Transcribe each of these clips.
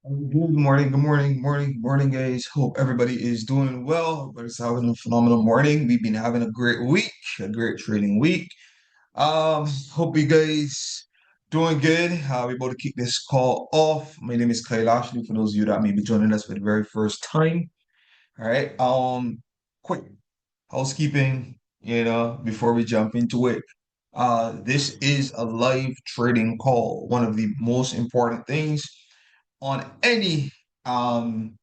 Good morning, guys. Hope everybody is doing well. Everybody's having a phenomenal morning. We've been having a great week, a great trading week. Hope you guys doing good. We're about to kick this call off. My name is Kyle Ashley. For those of you that may be joining us for the very first time, all right. Quick housekeeping, before we jump into it. This is a live trading call. One of the most important things on any when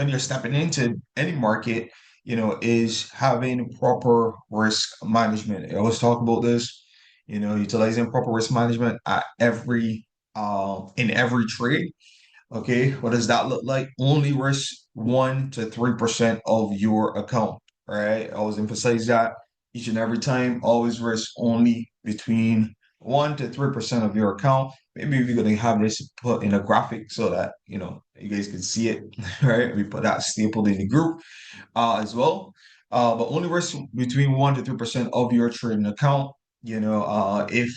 you're stepping into any market, is having proper risk management. I always talk about this, utilizing proper risk management at every in every trade. Okay, what does that look like? Only risk 1 to 3% of your account. Right? I always emphasize that each and every time. Always risk only between 1 to 3% of your account. Maybe if you're gonna have this put in a graphic so that you guys can see it, right? We put that stapled in the group as well. But only risk between 1 to 3% of your trading account. If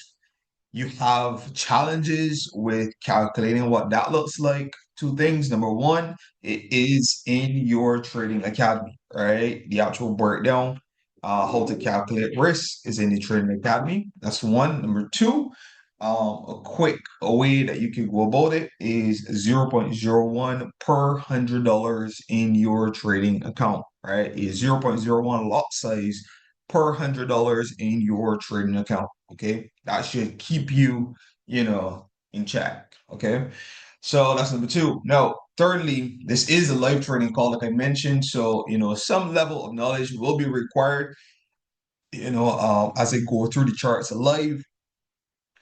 you have challenges with calculating what that looks like. Two things. Number one, it is in your trading academy, right? The actual breakdown, how to calculate risk is in the trading academy. That's one. Number two, a quick way that you can go about it is 0.01 per $100 in your trading account, right? Is 0.01 lot size per $100 in your trading account. Okay, that should keep you, in check. Okay, so that's number two. Now, thirdly, this is a live trading call, like I mentioned. So, some level of knowledge will be required, as I go through the charts live.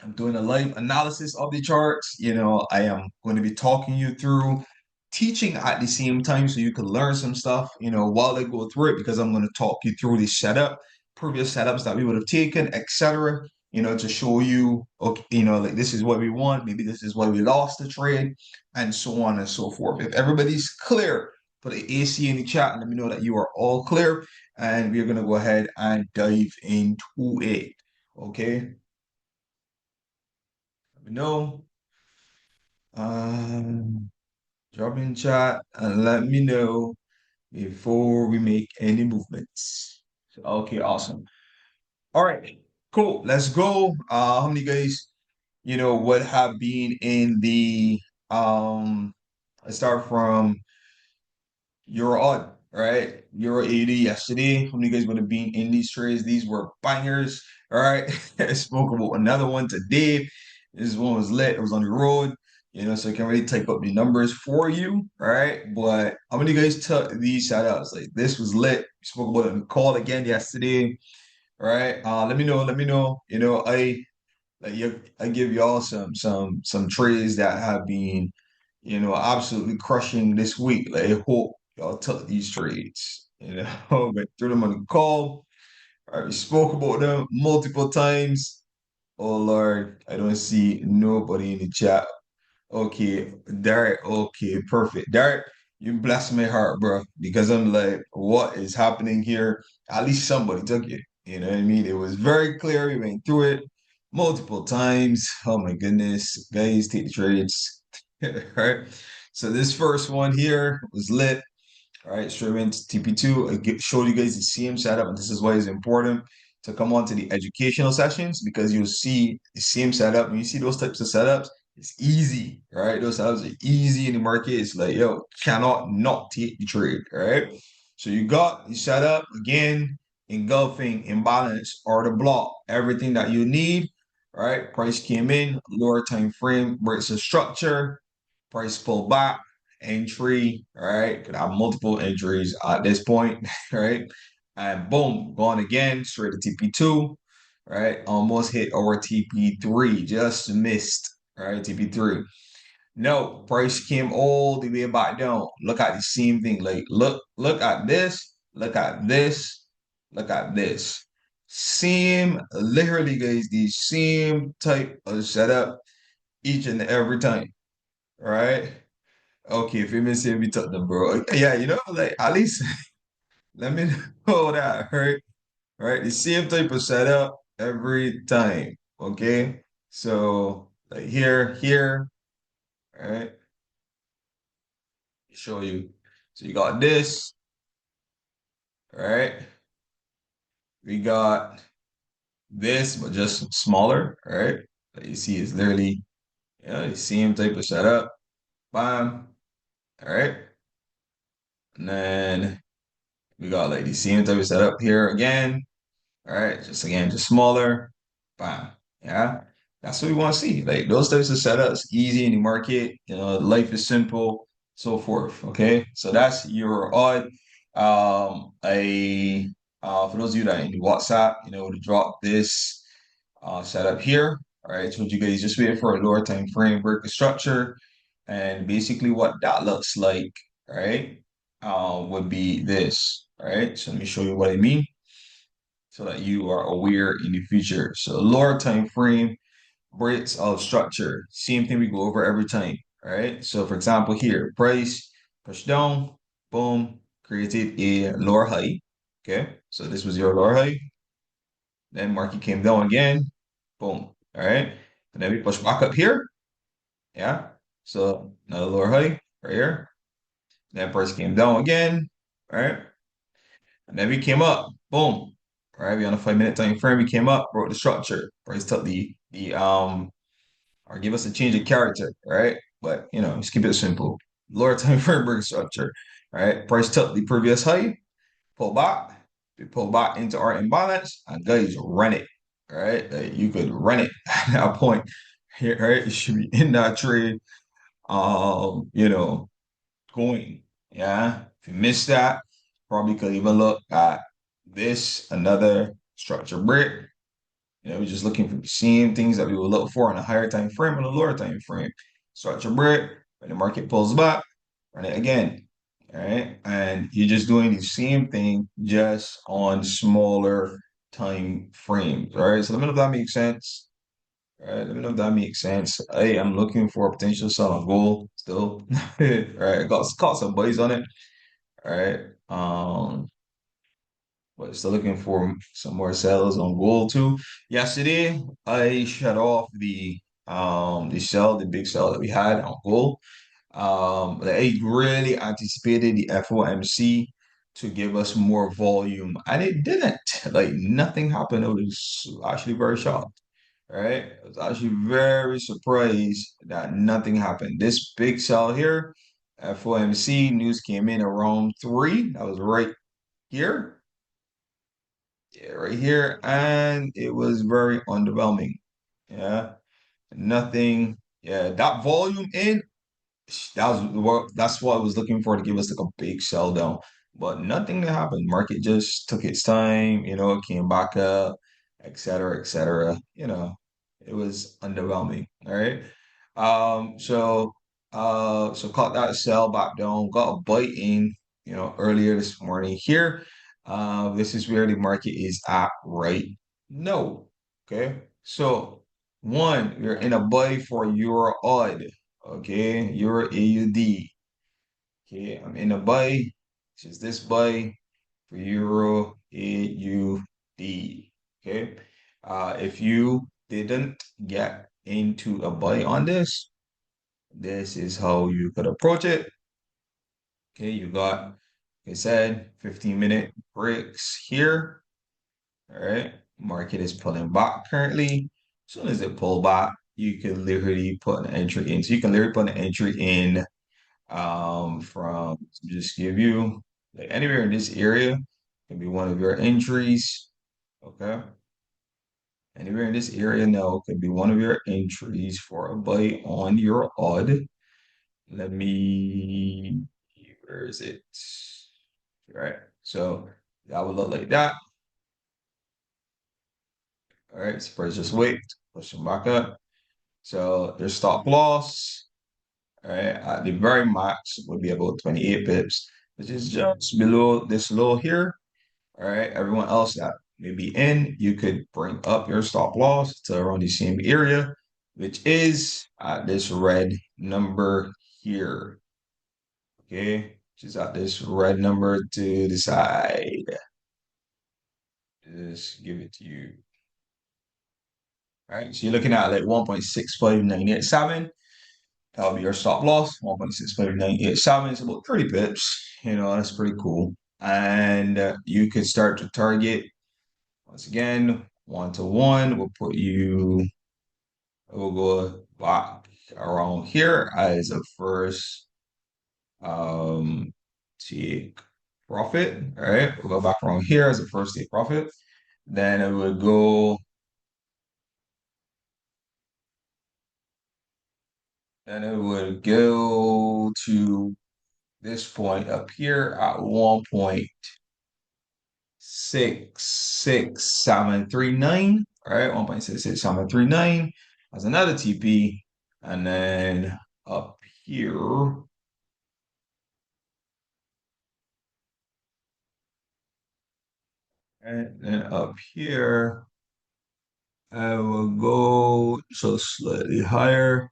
I'm doing a live analysis of the charts. I am going to be talking you through teaching at the same time so you can learn some stuff, while I go through it because I'm going to talk you through the setup, previous setups that we would have taken, etc. To show you, okay, like this is what we want, maybe this is why we lost the trade, and so on and so forth. If everybody's clear, put an AC in the chat and let me know that you are all clear, and we're going to go ahead and dive into it. Okay. Let me know. Um, Drop in chat and let me know before we make any movements. Okay, awesome. All right, cool. Let's go. How many guys, would have been in the let's start from Euro odd, right? Euro 80 yesterday. How many guys would have been in these trades? These were bangers. All right. I spoke about another one today. This one was lit. It was on the road, so I can really type up the numbers for you. All right. But how many guys took these shout outs? Like this was lit. We spoke about it in the call again yesterday. All right. Let me know. Let me know. I give y'all some trades that have been, absolutely crushing this week. Like I hope y'all took these trades. Went through them on the call. All right, we spoke about them multiple times. Oh Lord, I don't see nobody in the chat. Okay, Derek. Okay, perfect. Derek, you bless my heart, bro, because I'm like, what is happening here? At least somebody took it. You know what I mean? It was very clear. We went through it multiple times. Oh my goodness, guys, take the trades. Right. So this first one here was lit. All right, straight into TP2. Showed you guys the same setup, and this is why it's important to come on to the educational sessions because you'll see the same setup. When you see those types of setups, it's easy, right? Those setups are easy in the market. It's like, yo, cannot not take the trade, right? So you got the setup again, engulfing, imbalance, order block, everything that you need, right? Price came in, lower time frame, breaks the structure, price pull back, entry, right? Could have multiple entries at this point, right? And boom, gone again, straight to TP2, right? Almost hit our TP3, just missed, right? TP3. No, price came all the way back down. Look at the same thing. Like, look at this, look at this, look at this. Same, literally, guys, the same type of setup each and every time, right? Okay, if you miss it, we took them, bro. Yeah, like at least let me know that, right? Right, the same type of setup every time. Okay, so like here, right? Show you. So you got this, right? We got this, but just smaller, right? That you see is literally, the same type of setup. Bam. All right. And then we got like the same type of setup here again. All right. Just again, just smaller. Bam. Yeah. That's what we want to see. Like those types of setups, easy in the market. Life is simple, so forth. Okay. So that's your odd. I For those of you that are in WhatsApp, to drop this setup here. All right. So you guys just wait for a lower time frame, break the structure. And basically what that looks like, right, would be this. All right. So let me show you what I mean so that you are aware in the future. So lower time frame breaks of structure. Same thing we go over every time. All right. So for example, here, price, push down, boom, created a lower high. Okay. So this was your lower high. Then market came down again. Boom. All right. And then we push back up here. Yeah. So another lower high right here. Then price came down again. All right. And then we came up. Boom. All right. We on a 5 minute time frame. We came up, broke the structure. Price took the or give us a change of character. Right. But just keep it simple. Lower time frame break structure. All right. Price took the previous high, pull back. We pull back into our imbalance, and guys, run it. All right. Like, you could run it at that point. Here, right? You should be in that trade you know, going. Yeah. If you missed that, probably could even look at this, another structure break. We're just looking for the same things that we would look for on a higher time frame and a lower time frame. Structure break, when the market pulls back, run it again. All right. And you're just doing the same thing just on smaller time frames. All right. So let me know if that makes sense. All right, let me know if that makes sense. Hey, I'm looking for a potential sell on gold still. All right, got some buys on it. All right. But still looking for some more sells on gold too. Yesterday, I shut off the big sell that we had on gold. I really anticipated the FOMC to give us more volume, and it didn't. Like nothing happened. It was actually very shocked. Right? I was actually very surprised that nothing happened. This big sell here, FOMC news came in around 3. That was right here. Yeah, right here. And it was very underwhelming. Yeah. Nothing. Yeah, that volume in, that's what I was looking for to give us like a big sell down. But nothing happened. Market just took its time, it came back up, et cetera, et cetera. It was underwhelming. All right. So caught that sell back down, got a bite in, earlier this morning here. This is where the market is at right now. Okay. So one, we're in a buy for euro odd. Okay, euro AUD. Okay, I'm in a buy, which is this buy for euro AUD. Okay. If you didn't get into a buy on this is how you could approach it. Okay, you got, like I said, 15-minute breaks here. All right, market is pulling back currently. As soon as it pull back, you can literally put an entry in. So you can literally put an entry in from just give you like anywhere in this area can be one of your entries. Okay. Anywhere in this area now could be one of your entries for a buy on your odd. Let me, where is it? All right. So that would look like that. All right. So first just wait, push them back up. So there's stop loss. All right. At the very max would be about 28 pips, which is just below this low here. All right. Everyone else that may be in, you could bring up your stop loss to around the same area, which is at this red number here. Okay. Which is at this red number to the side. Just give it to you. All right. So you're looking at like 1.65987. That'll be your stop loss, 1.65987. It's about 30 pips. That's pretty cool. And you could start to target once again, 1 to 1 will put you, we'll go back around here as a first um take profit. All right, we'll go back around here as a first take profit. Then it would go, then it would go to this point up here at 1.66739. All right, 1.66739 as another TP. And then up here, and then up here, I will go so slightly higher.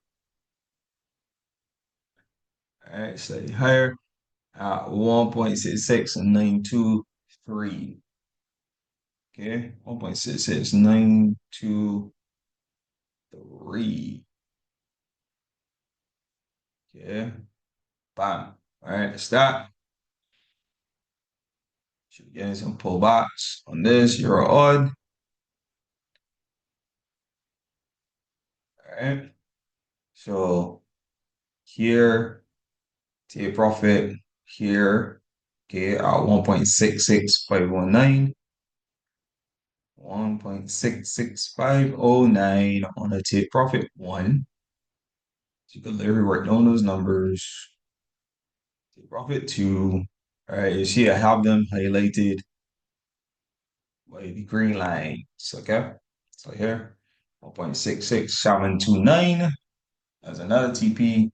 All right, slightly higher at 1.66923. Okay, 1.66923. Okay, bam. All right, that's that. Should be getting some pullbacks on this. You're odd. All right. So here, take profit here. Okay, at 1.66519. 1.66509 on a take profit one. So you can literally write down those numbers. Take profit two. All right, you see I have them highlighted by the green lines. Okay. So here, 1.66729 as another TP.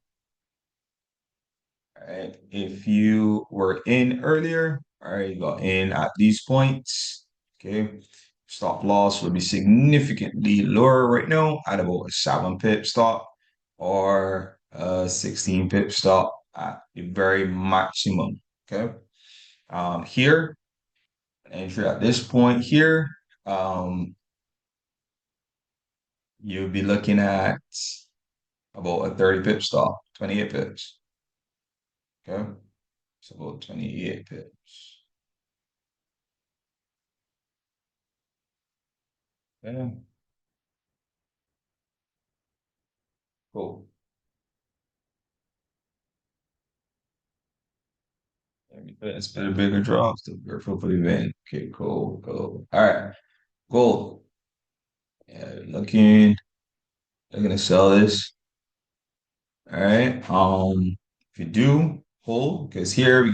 All right. If you were in earlier, all right, you got in at these points. Okay. Stop loss would be significantly lower right now at about a 7 pip stop or a 16 pip stop at the very maximum. Okay. Here, entry at this point here, you'll be looking at about a 30 pip stop, 28 pips. Okay. So about 28 pips. Yeah, cool. It's been a bigger drop. Still grateful for the event. Okay, cool, cool. All right, gold. Yeah, looking to sell this. All right. If you do hold, because here we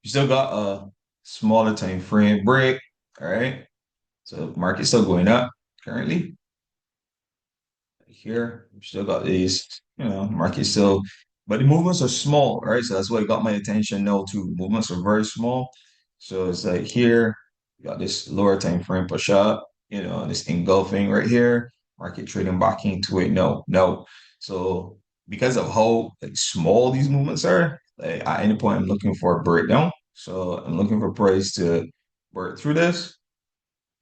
still got a smaller time frame break. All right. So market's still going up currently. Here, we still got these, market still, but the movements are small, right? So that's what got my attention now too. Movements are very small. So it's like here, we got this lower time frame push up, this engulfing right here, market trading back into it. No, no. So because of how like small these movements are, like at any point I'm looking for a breakdown. So I'm looking for price to work through this.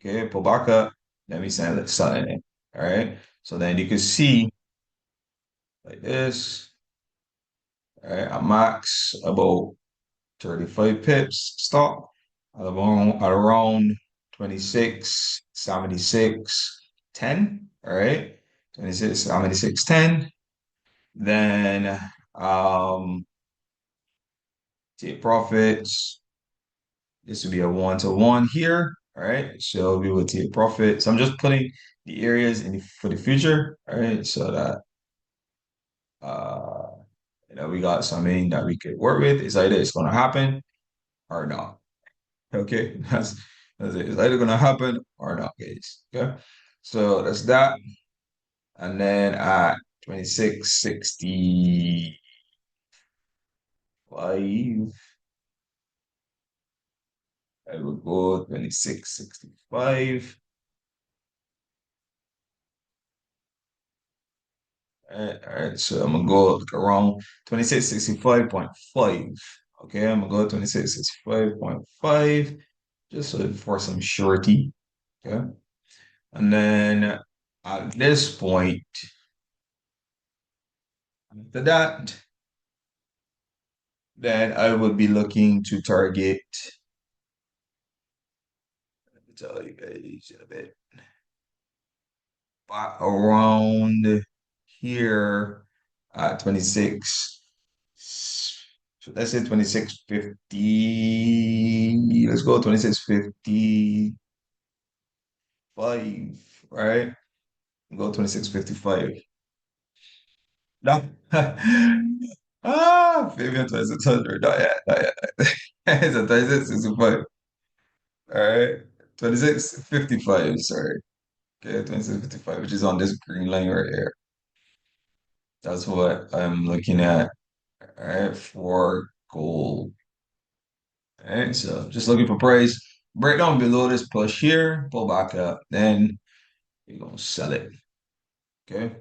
Okay, pull back up. Let me send it something in. All right. So then you can see like this. All right, I max about 35 pips stop at around 26.76.10. All right, 26.76.10. Then take profits. This would be a 1 to 1 here. All right, so we will take profit. So I'm just putting the areas for the future. All right, so that uh we got something that we could work with. It's either it's gonna happen or not. Okay, that's it. It's either gonna happen or not, guys. Okay, so that's that. And then at 26.65, I will go 26.65. All right, so I'm gonna go like around 26.65.5. Okay, I'm gonna go 26.65.5 just so for some surety. Okay. And then at this point, After that, then I would be looking to target, let me tell you guys in a bit, around here at 26. So let's say 26.50. Let's go 26.55, right? Go 26.55. No. Maybe I'm 2600. Not yet, not yet. It's a 26.65. All right. 26.55, sorry. Okay, 26.55, which is on this green line right here. That's what I'm looking at. All right, for gold. All right, so just looking for price. Break down below this push here, pull back up, then you're gonna sell it. Okay.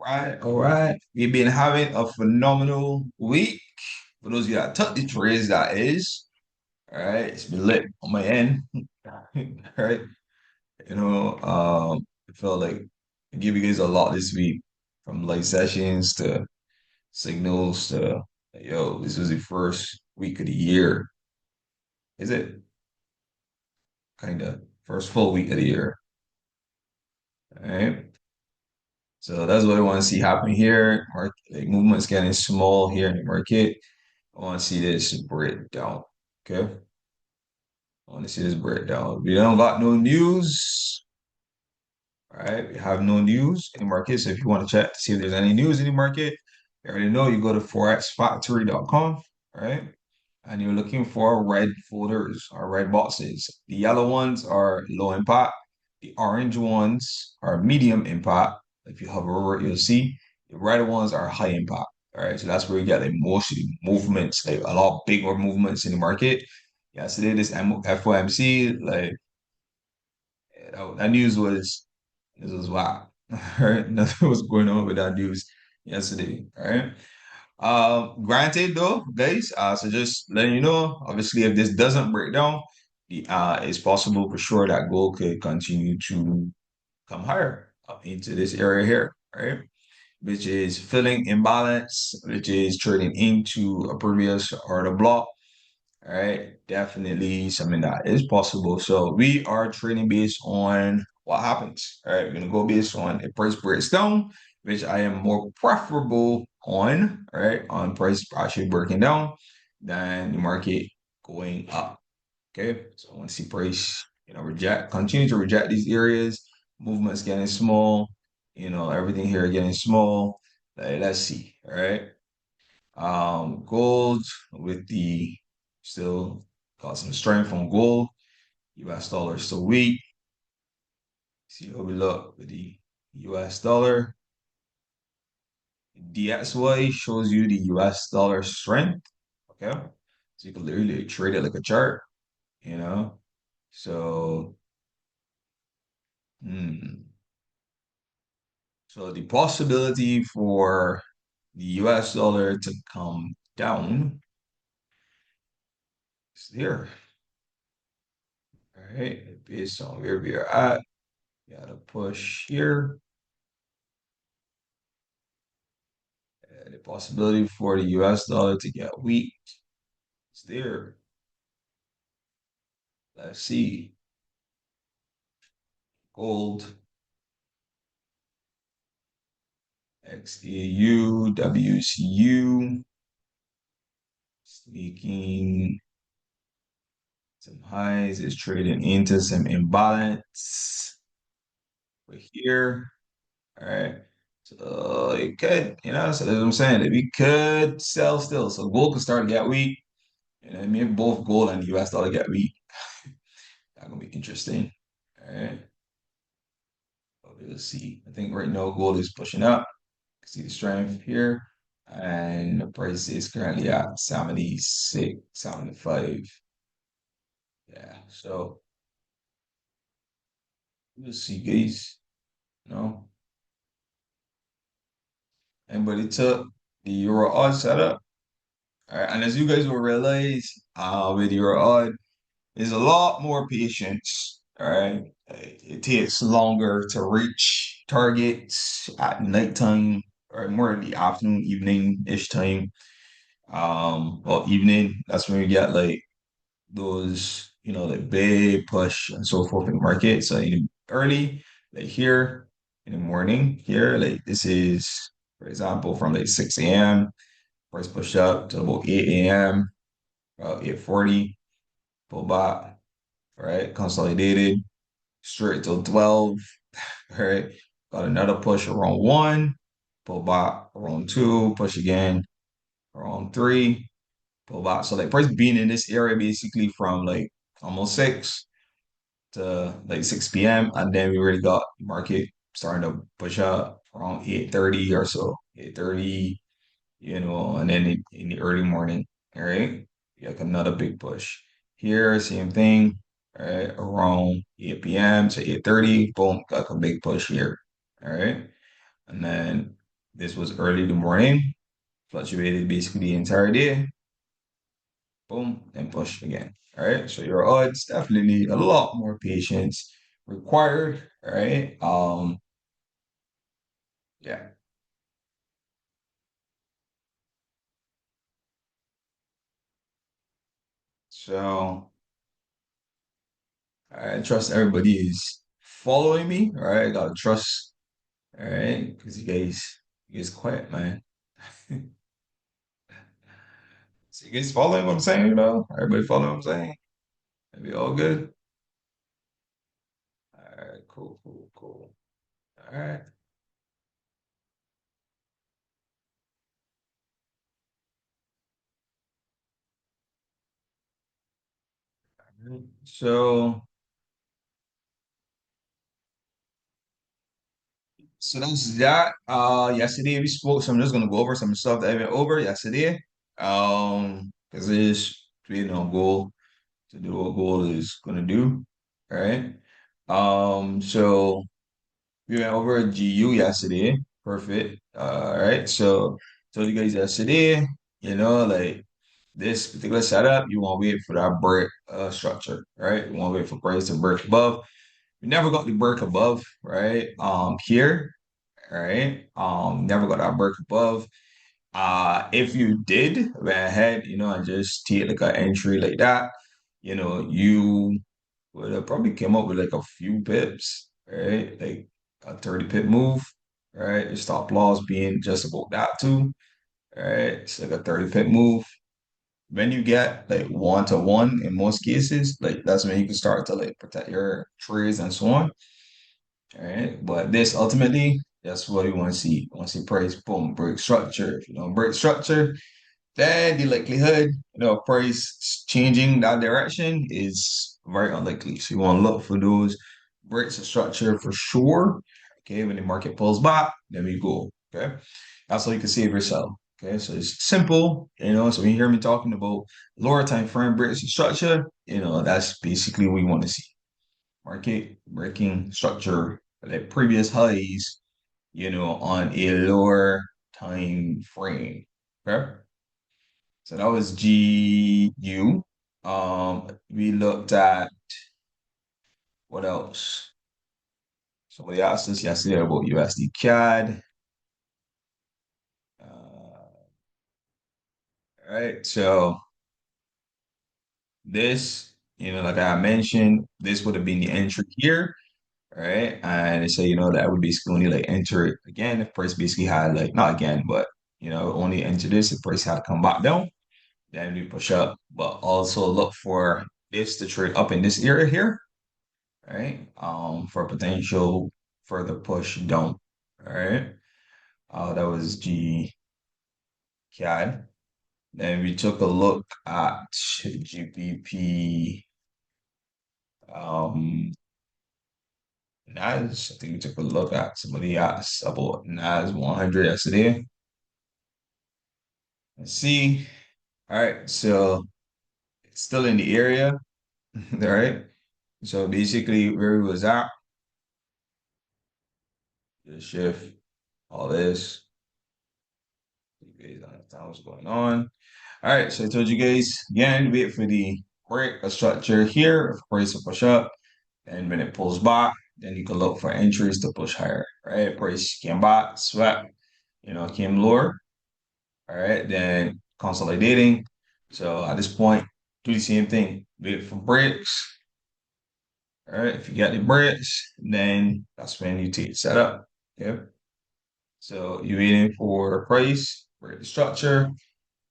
All right. We've been having a phenomenal week. For those of you that took the trades, that is. All right. It's been lit on my end. All right. I felt like I gave you guys a lot this week, from live sessions to signals to, yo, this was the first week of the year. Is it? Kind of first full week of the year. All right. So that's what I want to see happen here. Market, like, movement's getting small here in the market. I want to see this breakdown. Okay. I want to see this breakdown. We don't got no news. All right. We have no news in the market. So if you want to check to see if there's any news in the market, you already know you go to forexfactory.com. All right. And you're looking for red folders or red boxes. The yellow ones are low impact. The orange ones are medium impact. If you hover over it, you'll see the red ones are high impact. All right, so that's where you get like most of the movements, like a lot bigger movements in the market. Yesterday, this FOMC, like, yeah, that news was, this was wow. All right, nothing was going on with that news yesterday. All right. Granted though, guys, so just letting you know, obviously, if this doesn't break down, it's possible for sure that gold could continue to come higher up into this area here, right? Which is filling imbalance, which is trading into a previous order block. All right, definitely something that is possible. So we are trading based on what happens. All right, we're gonna go based on a price breakdown, which I am more preferable on, all right, on price actually breaking down than the market going up. Okay, so I want to see price, continue to reject these areas. Movements getting small, everything here getting small. Let's see. All right. Gold with the still got some strength on gold. US dollar is still weak. See how we look with the US dollar. DXY shows you the US dollar strength. Okay. So you can literally trade it like a chart, you know. So, hmm. So the possibility for the US dollar to come down is there. All right. Based on where we are at. Got a push here. The possibility for the US dollar to get weak is there. Let's see. Gold, XAU, WCU, sneaking some highs, is trading into some imbalance. We're here. All right. So it could, so that's what I'm saying. That we could sell still. So gold could start to get weak. And then maybe both gold and US dollar get weak. That's gonna be interesting. All right. We'll see. I think right now gold is pushing up. See the strength here. And the price is currently at 76, 75. Yeah. So we'll see, guys. You know, anybody took the Euro odd setup. All right. And as you guys will realize, with Euro odd, there's a lot more patience All right. It takes longer to reach targets at nighttime or more in the afternoon, evening-ish time. Well, evening, that's when we get like those, like big push and so forth in the market. So early, like here in the morning, here, like this is, for example, from like 6 a.m. First push up to about 8 a.m., about 8:40, pull back, right? Consolidated straight till 12, right? Got another push around 1, pull back around 2, push again around 3, pull back. So like first being in this area basically from like almost 6 to like 6 p.m. And then we really got market starting to push up around 8:30 or so, 8:30, and then in the early morning, all right? Like another big push. Here, same thing, all right? Around 8 p.m. to 8:30, boom, got a big push here, all right? And then this was early in the morning, fluctuated basically the entire day, boom, and push again. All right. So your odds definitely a lot more patience required. All right. Yeah. So I trust everybody is following me. All right. Gotta trust. All right. Because you guys quiet, man. So you guys following what I'm saying, Everybody following what I'm saying? Maybe all good. All right, cool, cool, cool. All right. So So that's that. Yesterday we spoke, so I'm just gonna go over some stuff that I went over yesterday. Because it's goal to do what goal is gonna do, right? So we went over GU yesterday. Perfect. Right. So told you guys yesterday, like this particular setup, you want to wait for that break structure, right? You want to wait for price to break above. We never got the break above, right? Here, right? Never got that break above. If you did went ahead, and just take like an entry like that, you would have probably came up with like a few pips, right? Like a 30 pip move, right? Your stop loss being just about that too, right? It's like a 30 pip move. When you get like 1 to 1 in most cases, like that's when you can start to like protect your trades and so on. All right. But this ultimately, that's what we want to see. We want to see price, boom, break structure. If you don't break structure, then the likelihood, price changing that direction is very unlikely. So you want to look for those breaks of structure for sure. Okay. When the market pulls back, then we go. Okay. That's how you can save yourself. Okay. So it's simple, So when you hear me talking about lower time frame breaks of structure, that's basically what you want to see market breaking structure at previous highs, on a lower time frame. Okay. So that was GU. We looked at what else? Somebody asked us yesterday about USD CAD. All right. So this, like I mentioned, this would have been the entry here. Right? And they say, that would basically only like enter it again if price basically had like not again, but only enter this if price had to come back down, then we push up. But also look for this to trade up in this area here, right? For potential further push down. All right. That was G CAD. Then we took a look at GBP Nas. I think we took a look at somebody asked about Nas 100 yesterday. Let's see. All right, so it's still in the area. All right. So basically, where we was at, the shift, all this. You guys understand what's going on. All right, so I told you guys again, wait for the break, a structure here, for price to push up. And when it pulls back, then you can look for entries to push higher, right? Price came back, swept, came lower, all right? Then consolidating. So at this point, do the same thing. Wait for breaks, all right? If you get the breaks, then that's when you take the setup. Okay. So you're waiting for price, break the structure,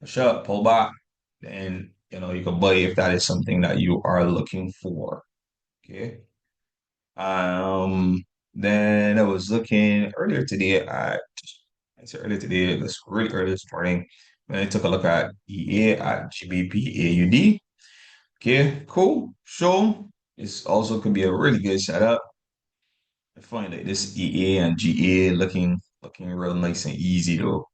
push up, pull back, then you can buy if that is something that you are looking for. Okay. Um, then I was looking earlier today at, I said earlier today, it was really early this morning, when I took a look at EA at GBP AUD. Okay, cool. So this also could be a really good setup. I find that this EA and GA looking real nice and easy though.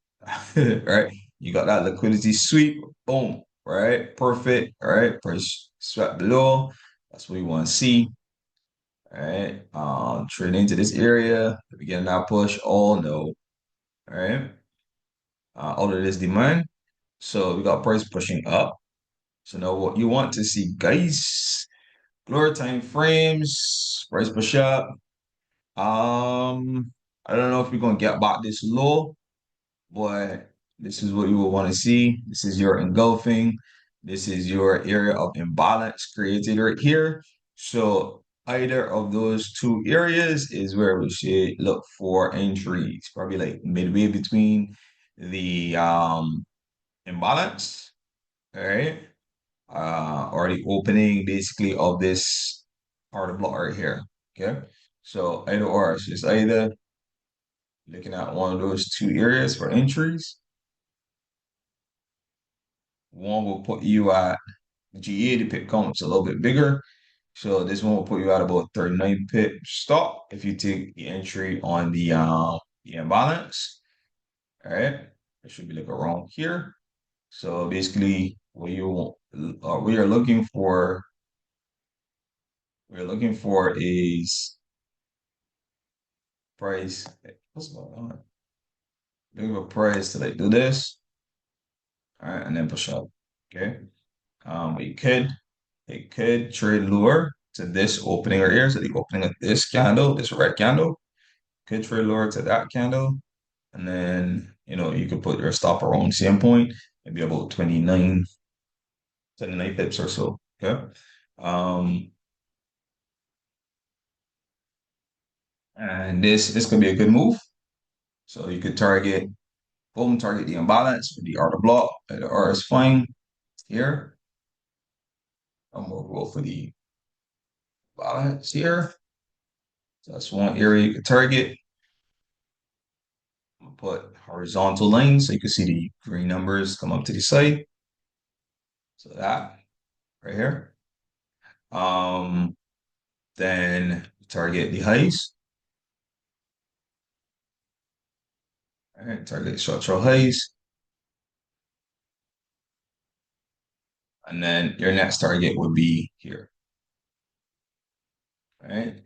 Right? You got that liquidity sweep, boom, right? Perfect. All right, price swept below. That's what we want to see. All right. Trade into this area. If we get that push, oh no. All right. All of this demand. So we got price pushing up. So now what you want to see, guys, lower time frames, price push up. I don't know if we're gonna get back this low, but this is what you will want to see. This is your engulfing. This is your area of imbalance created right here. So either of those two areas is where we should look for entries, probably like midway between the imbalance, all right, or the opening basically of this part of block right here. Okay. So either or, so it's either looking at one of those two areas for entries. One will put you at GA, the pip count's a little bit bigger. So this one will put you at about 39 pip stop if you take the entry on the imbalance. All right. It should be like around here. So basically what we are looking for, is price. What's going on? Looking for price to like do this. All right, and then push up. Okay. It could trade lower to this opening right here. So the opening of this candle, this red candle, could trade lower to that candle. And then, you could put your stop around same point, maybe about 29 pips or so. Okay. Um, and this could be a good move. So you could target the imbalance with the order block. The R is fine here. I'm gonna go for the balance here. So that's one area you could target. I'm gonna put horizontal lines so you can see the green numbers come up to the side. So that right here. Um, then target the highs. All right, target structural highs. And then your next target would be here. All right.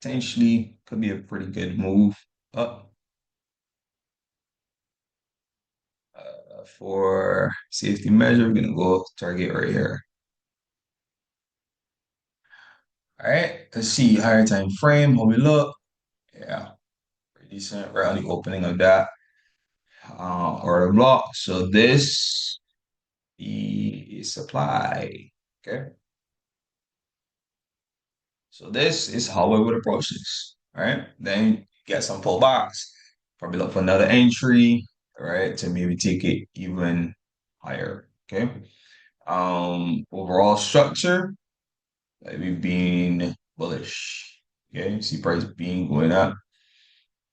Potentially could be a pretty good move up. For safety measure, we're gonna go target right here. All right, let's see higher time frame. How we look? Yeah, pretty decent. Right on the opening of that order block. So this is supply. Okay. So this is how I would approach this. All right. Then get some pullbacks. Probably look for another entry. All right, to maybe take it even higher. Okay. Overall structure, like we've been bullish. Okay, see price being going up.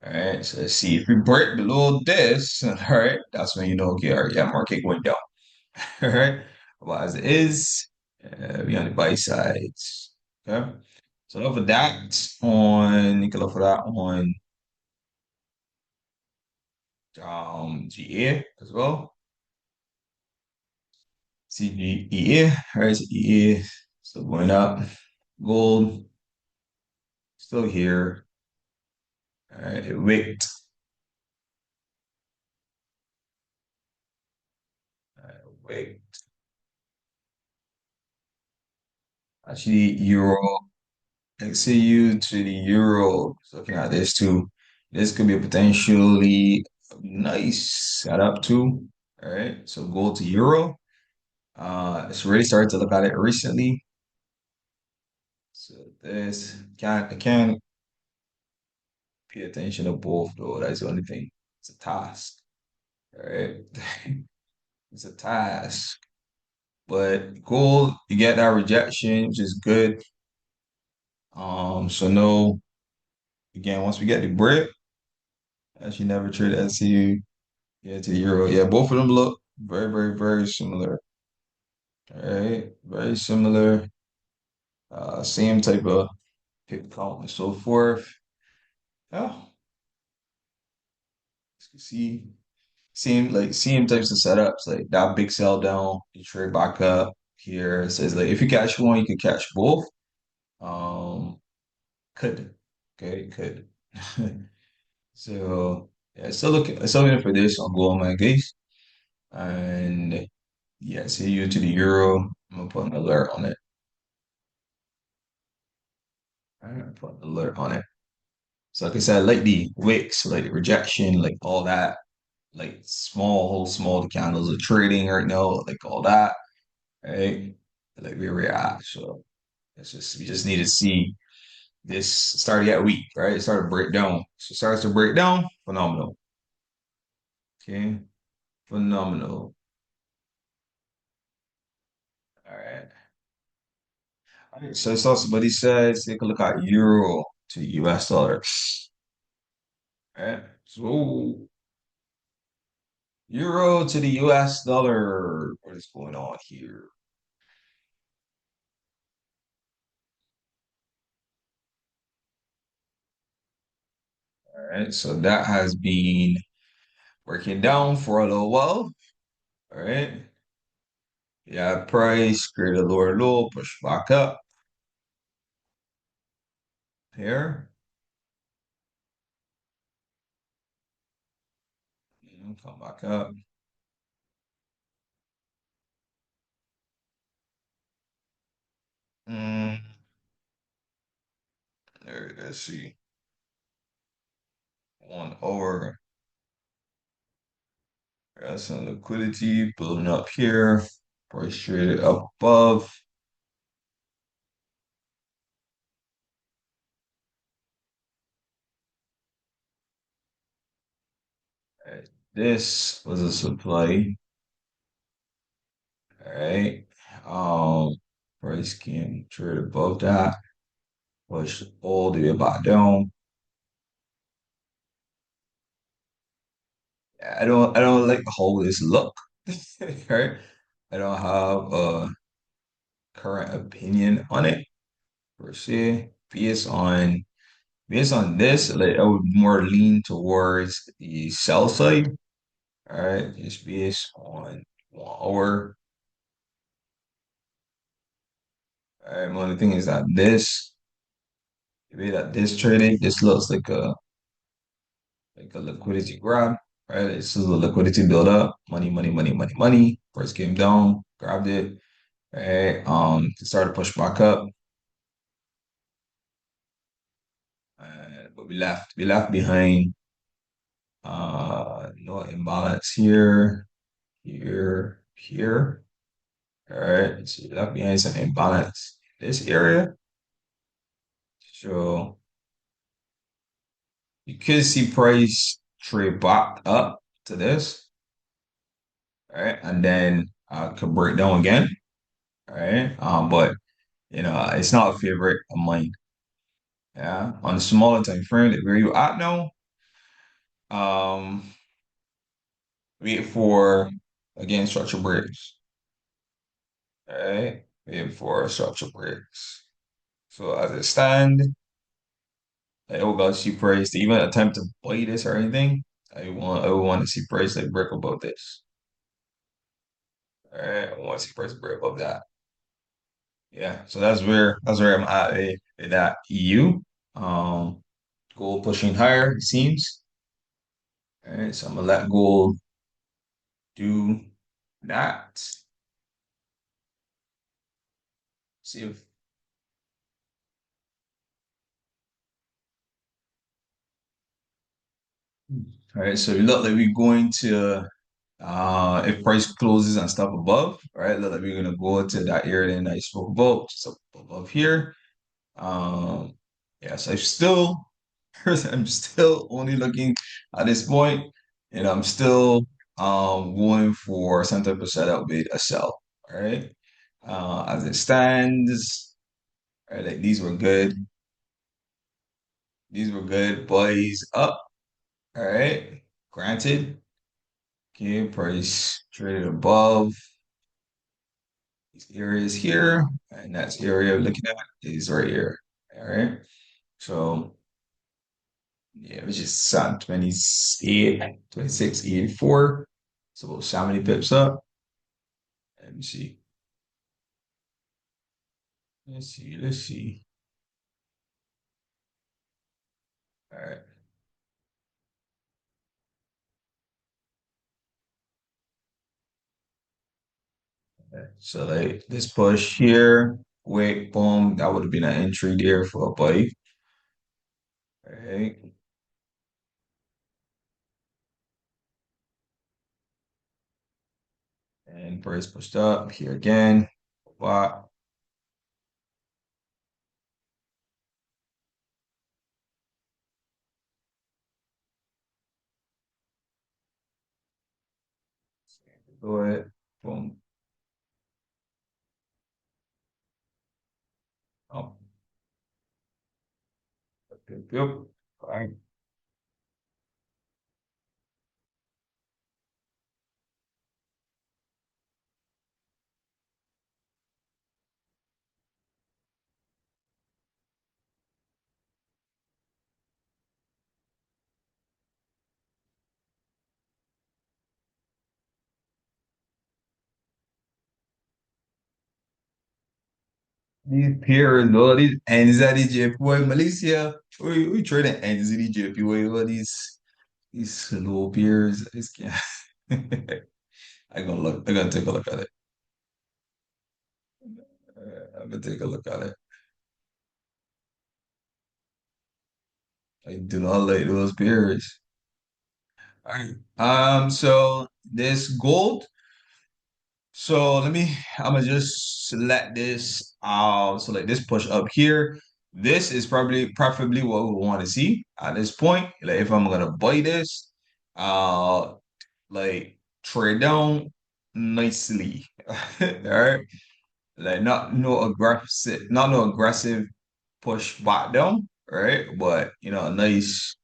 All right, so let's see if we break below this. All right, that's when okay, all right, yeah, market went down. All right, but as it is, we on the buy sides. Okay, so look for that on. You can look for that on GA as well. CGEA, all right, so EA still going up. Gold still here. All right, it wicked. Wait, actually, euro. XAU to the euro. Looking at this too. This could be a potentially nice setup too. All right. So gold to euro. It's really started to look at it recently. So this can't I can't pay attention to both though. That's the only thing. It's a task. All right. It's a task. But gold, you get that rejection, which is good. So no, again, once we get the brick, actually never trade SCU, yeah, to the euro. Yeah, both of them look very, very, very similar. All right, very similar. Same type of pick count and so forth. Yeah, you can see same types of setups, like that big sell down, you trade back up here. It says like if you catch one, you can catch both. Um, could. Okay, could. So yeah, still looking for this on Google My Gaze. And yeah, see you to the euro. I'm gonna put an alert on it. I'm gonna put an alert on it. So like I said, like the wicks, like the rejection, like all that, like small candles are trading right now, like all that, right? Like where we're at. So it's just we just need to see this started yet weak, right? It started to break down. So it starts to break down, phenomenal. Okay, phenomenal. All right. All right. So it's also, but he says take a look at euro to US dollar. All right. So euro to the US dollar. What is going on here? All right. So that has been working down for a little while. All right. Yeah, price, create a lower low, push back up here. Come back up. Mm, there, let's see. One over. Got some liquidity building up here. Price traded up above. Right. This was a supply. All right. Price came trade above that. Push all the way back down. I don't like how this look. Right? I don't have a current opinion on it per se. Based on this, like I would more lean towards the sell side. All right, just based on 1 hour. All right, only thing is that the way that this traded, this looks like a liquidity grab, right? This is a liquidity build up, money, money, money, money, money. First came down, grabbed it, right? Started to push back up, but we left behind no imbalance here, here. All right, so we left behind some imbalance in this area. So you could see price trade back up to this, all right, and then could break down again, all right. But it's not a favorite of mine. Yeah, on the smaller time frame, like where you at now, um, wait for again structure breaks. All right, wait for structure breaks. So as it stand, I would go see price to even attempt to buy this or anything. I would want to see price like break above this. All right, I want to see price break above that. Yeah, so that's where I'm at with that EU. Um, Gold pushing higher, it seems. All right, so I'm gonna let gold do that. See if All right, so it look like we're going to if price closes and stuff above, all right, look like we're gonna go to that area that I spoke about, just up above here. Um, yes, I'm still only looking at this point, and I'm still going for some type of setup with a sell. All right. As it stands, all right, like these were good. These were good. Boys up. All right. Granted. Okay, price traded above these areas here, and that's area we're looking at is right here. All right. So yeah, which is on 28, 26.84. So about how many pips up? Let me see. Let's see. Let's see. All right. So like this push here, wait, boom, that would have been an entry there for a bite. All right. And price pushed up here again. Wow. Go ahead. Boom. Up. Yep. Yep. All right. These peers, all these NZDJP, boy, Malaysia, we trading NZDJP, boy, all these slow peers. I gonna look. I gotta take a look at it. I'm gonna take a look at it. I do not like those peers. All right. So this gold. So I'm gonna just select this. Select this push up here. This is probably preferably what we want to see at this point. Like if I'm gonna buy this, uh, like trade down nicely. All right. Like not no aggressive push back down, right? But a nice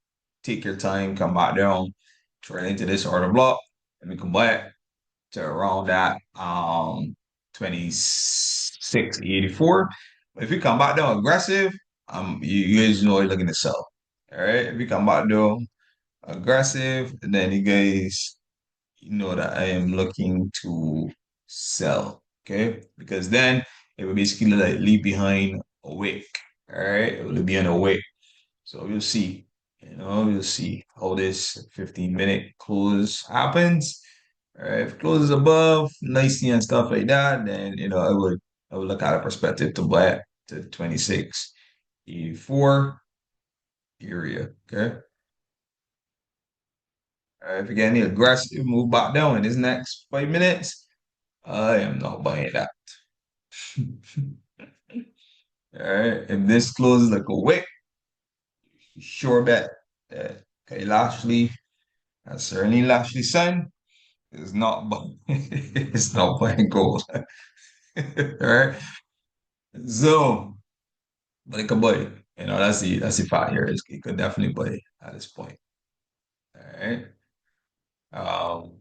take your time, come back down, trade into this order block, and we come back to around that 26.84. If you come back down aggressive, you guys know you're looking to sell. All right. If you come back down aggressive, then you guys know that I am looking to sell. Okay. Because then it will basically like leave behind a wick. All right. It will leave behind a wick. So we'll see. We'll see how this 15-minute close happens. All right, if it closes above nicely and stuff like that, then I would look at a perspective to buy it to 26.84 area. Okay. All right, if you get any aggressive move back down in this next 5 minutes, I am not buying that. All right. If this closes like a wick, sure bet that okay, Lashley, that's certainly Lashley son is not buying it's not buying gold. All right. So, but it could buy it. That's the fact here. It could definitely buy it at this point. All right. Um,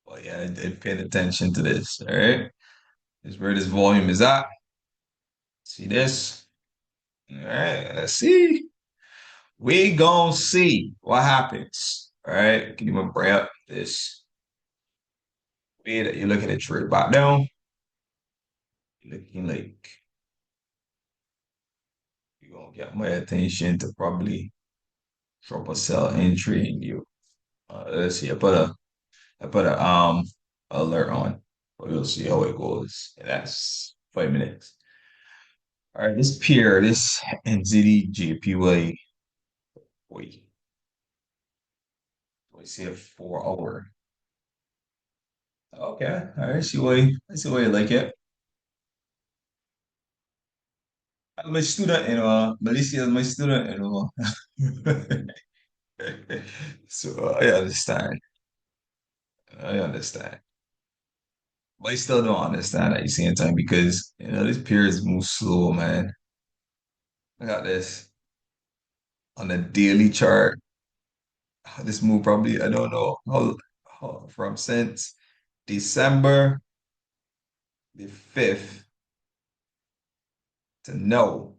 but yeah, paying attention to this. All right. This is where this volume is at. See this? All right. Let's see. We gonna see what happens. All right. Can you bring up this way that you're looking at trade back down? You're looking like you're gonna get my attention to probably drop a sell entry in you. Let's see. I put a alert on. We'll see how it goes. And that's 5 minutes. All right, this NZD JPY. Wait. We see a 4 hour. Okay, all right. I see why you like it. I'm a student, Malaysia is my student. So I understand. I understand. But I still don't understand at the same time because this periods move slow, man. I got this on the daily chart. This move probably, I don't know how from since December the 5th to now,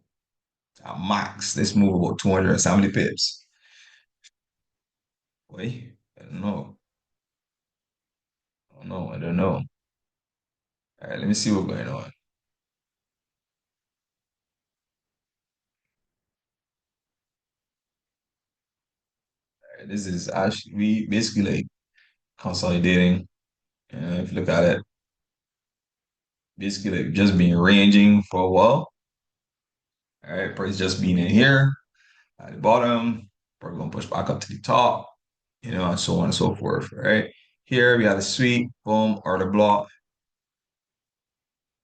at max, this move about 270 pips. Wait, I don't know. I don't know. I don't know. All right, let me see what's going on. All right, this is actually we basically like consolidating. If you look at it, basically like just been ranging for a while. All right, price just being in here at the bottom, probably gonna push back up to the top, and so on and so forth. Right here, we have the sweep, boom, or the block,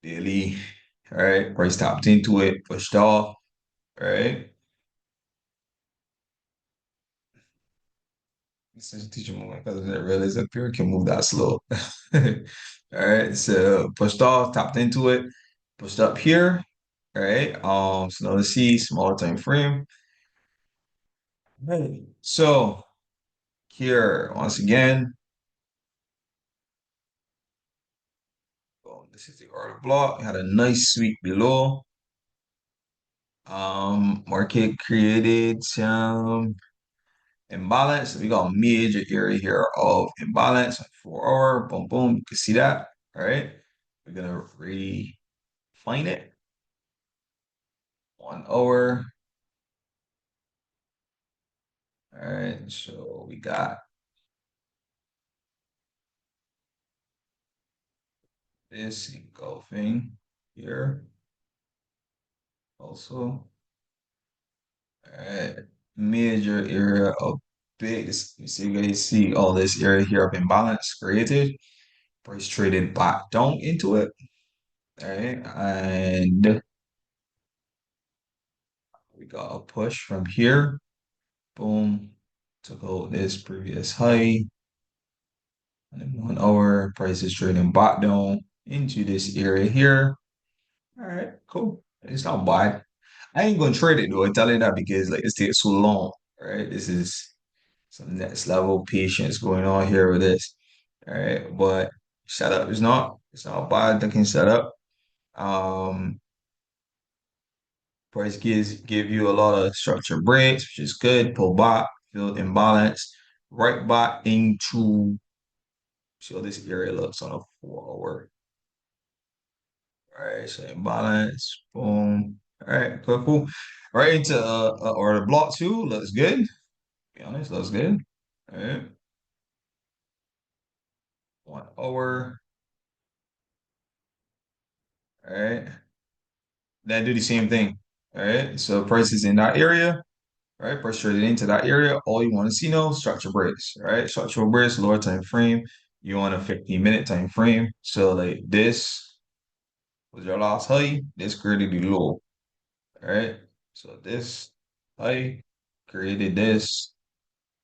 daily. All right, price tapped into it, pushed off. All right, this is teaching moment because I didn't realize that period can move that slow. All right, so pushed off, tapped into it, pushed up here. All right, so now let's see smaller time frame. Right. So here, once again, this is the order block. It had a nice sweep below. Market created some imbalance. We got a major area here of imbalance. 4 hour, boom, boom. You can see that. All right. We're gonna refine it. 1 hour. All right. So we got this engulfing here also. All right. Major area of big. You see, you guys see all this area here of imbalance created. Price traded back down into it. All right. And we got a push from here. Boom. Took out this previous high. And then 1 hour price is trading back down into this area here. All right, cool. It's not bad. I ain't gonna trade it though. I tell you that because like this takes so long. All right. This is some next level patience going on here with this. All right. But setup is it's not bad looking setup. Um Price give you a lot of structure breaks, which is good. Pull back, feel imbalance, right back into see how this area looks on a 4 hour. All right, so imbalance, boom. All right, cool, cool. Right into or the block two looks good. Be honest, looks good. All right, 1 hour. All right, then do the same thing. All right, so price is in that area. Right? Press traded into that area. All you want to see now, structure breaks, right? Structural breaks, lower time frame. You want a 15-minute time frame. So like this was your last high. This created the low, all right? So this high created this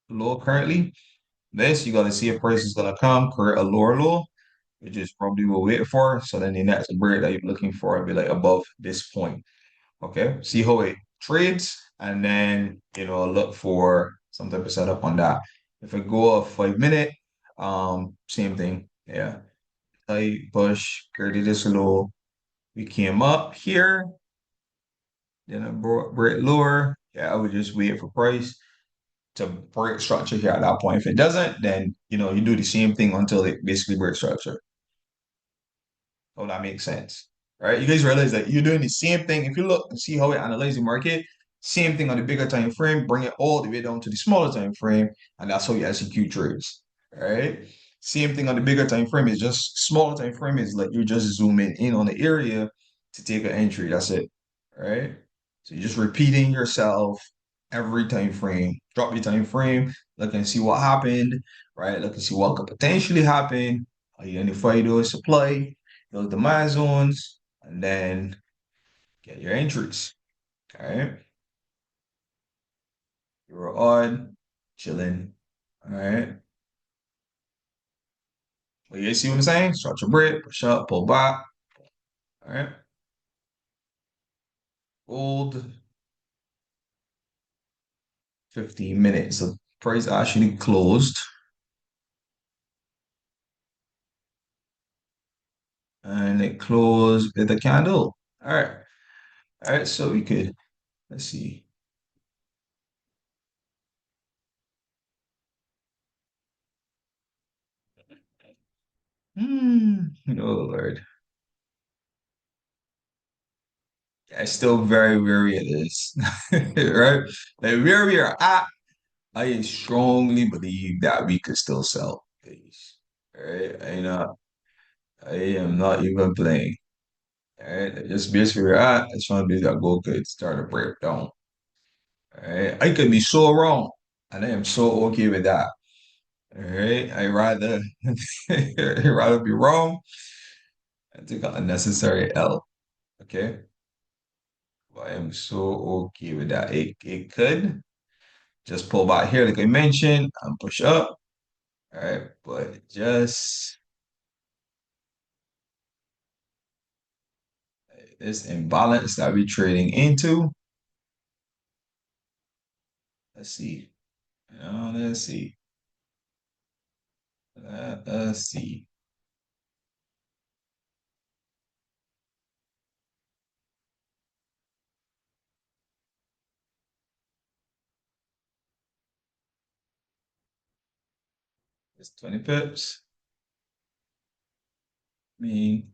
low currently. This, you got to see if price is going to come, create a lower low, which is probably what we're waiting for. So then the next break that you're looking for will be like above this point. Okay, see how it trades, and then look for some type of setup on that. If I go a 5 minute, same thing. Yeah, I push, created this low. We came up here, then I brought break lower. Yeah, I would just wait for price to break structure here at that point. If it doesn't, then you do the same thing until it basically breaks structure. Oh, that makes sense. Right? You guys realize that you're doing the same thing. If you look and see how we analyze the market, same thing on the bigger time frame, bring it all the way down to the smaller time frame, and that's how you execute trades. All right. Same thing on the bigger time frame is just smaller time frame is like you're just zooming in on the area to take an entry. That's it. All right. So you're just repeating yourself every time frame. Drop your time frame, look and see what happened, right? Look and see what could potentially happen. Identify those supply, those demand zones, and then get your entries. All right. You're on, chilling. All right. Well, you see what I'm saying? Structure break, push up, pull back. All right. Hold 15 minutes. So price actually closed and it closed with a candle. All right. All right. So we could, let's see. Oh, Lord. I still very wary of this, right? Like where we are at, I strongly believe that we could still sell these. Right? I am not even playing. All right, just based where we're at, I just want to be that gold could start to break down. All right, I could be so wrong, and I am so okay with that. All right, I rather I rather be wrong and take an unnecessary L. Okay, but I am so okay with that. It could just pull back here, like I mentioned, and push up. All right, but just this imbalance that we're trading into. Let's see. Let's see. Let us see. It's 20 pips. I mean,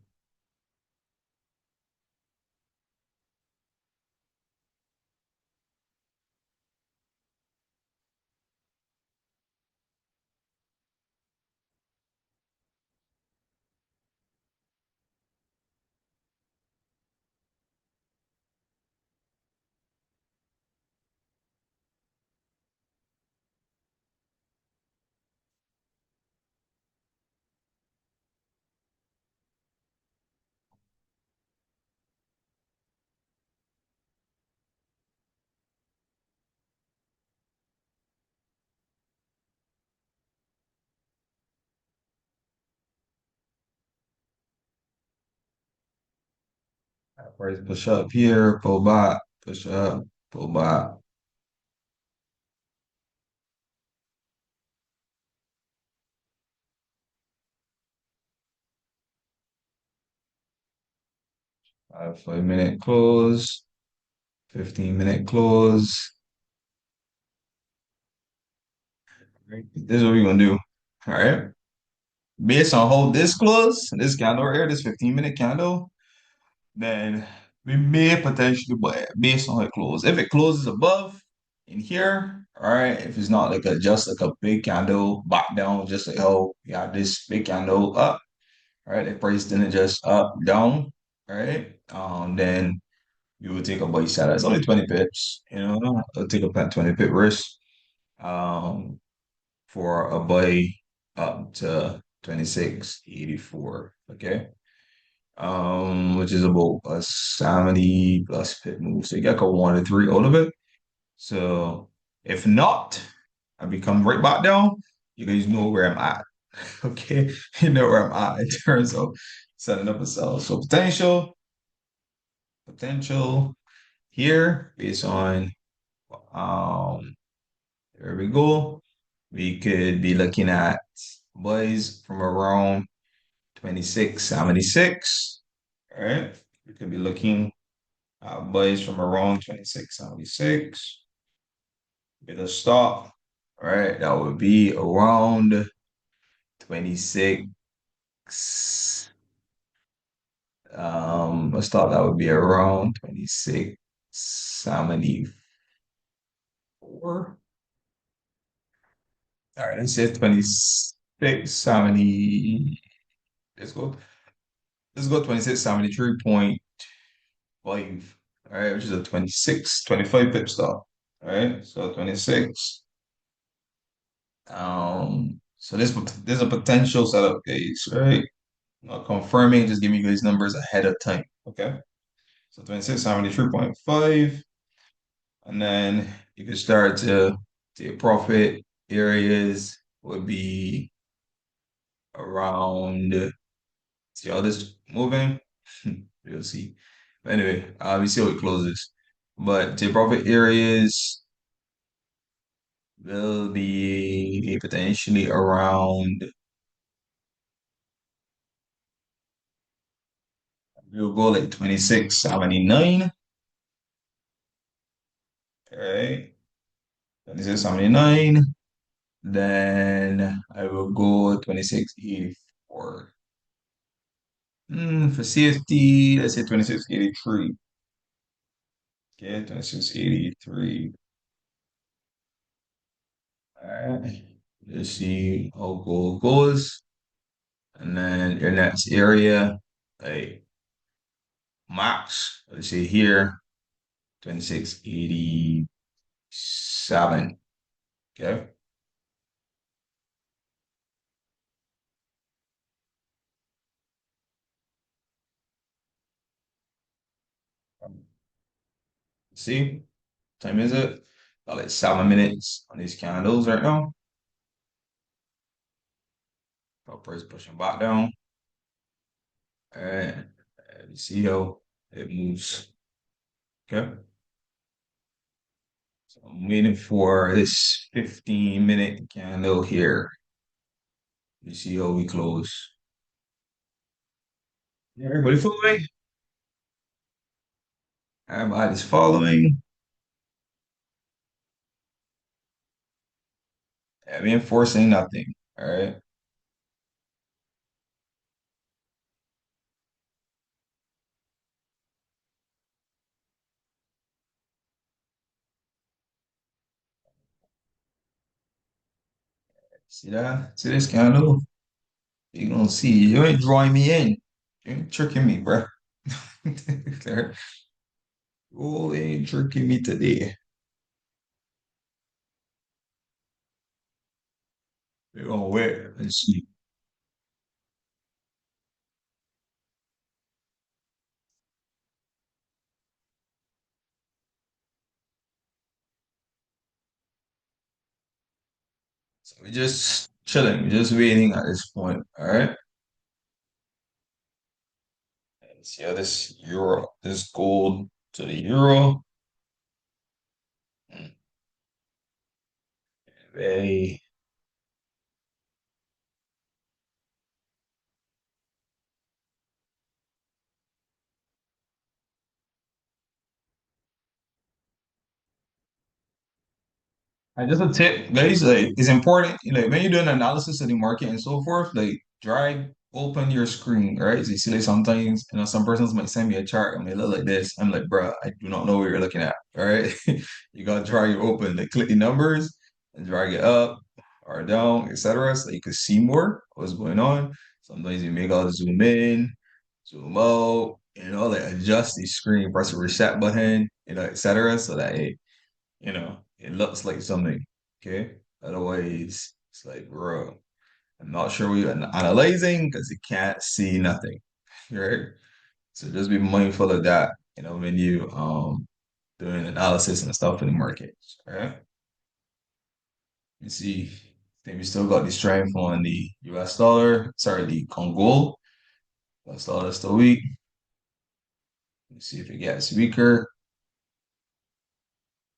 first push up here, pull back, push up, pull back. 5 minute close, 15-minute close. Right. This is what we're gonna do. All right. Based on how this close, this candle right here, this 15-minute candle, then we may potentially buy it based on how it closes. If it closes above in here, all right, if it's not like a just like a big candle back down, just like how you have this big candle up, all right, if price didn't just up, down, all right, then you would take a buy side. It's only 20 pips, I'll take a 20 pip risk um for a buy up to 26.84. Okay. Which is about a 70 plus pip move. So you got a 1 to 3 out of it. So if not, I become right back down. You guys know where I'm at. Okay. You know where I'm at in terms of setting up a sell. So potential here based on um there we go. We could be looking at buys from around 26.76. All right. We could be looking buys from around 26.76. Get a stop. All right. That would be around 26. A stop that would be around 26.74. All right. Let's say 26.70. Let's go. Let's go 26.73.5. All right. Which is a 25 pip stop. All right, so 26. So there's a potential setup case, right? Not confirming, just giving you guys numbers ahead of time. Okay. So 2673.5. And then you can start to take profit areas would be around, see how this moving? You'll see. But anyway, we see how it closes. But take profit areas will be potentially around, we'll go like 2679. All right. 2679. Then I will go 2684. For safety, let's say 2683. Okay, 2683. All right. Let's see how gold goes. And then your next area, like max, let's say here, 2687. Okay. See, time is it? About like 7 minutes on these candles right now. Price pushing back down. All right. You see how it moves. Okay. So I'm waiting for this 15-minute candle here. You see how we close. Everybody following? Everybody's following. I'm enforcing nothing. All right. See that? See this candle? You gonna see. You ain't drawing me in. You ain't tricking me, bro. You ain't tricking me today. We're gonna wait and see. So we're just chilling. We're just waiting at this point. All right. See how this euro, this gold to the euro. Mm, Very. And just a tip, guys, like it's important, when you're doing analysis of the market and so forth, like drag open your screen, right? So you see, like sometimes, some persons might send me a chart and they look like this. I'm like, bruh, I do not know what you're looking at. All right. You gotta drag it open, like click the numbers and drag it up or down, etc. So you can see more what's going on. Sometimes you may gotta zoom in, zoom out, like adjust the screen, press the reset button, etc. So that it looks like something. Okay. Otherwise, it's like, bro, I'm not sure what you're analyzing because you can't see nothing. Right. So just be mindful of that, when you doing analysis and stuff in the markets. Right. You see, I think we still got the strength on the US dollar, sorry, the Congo. US dollar still weak. Let's see if it gets weaker.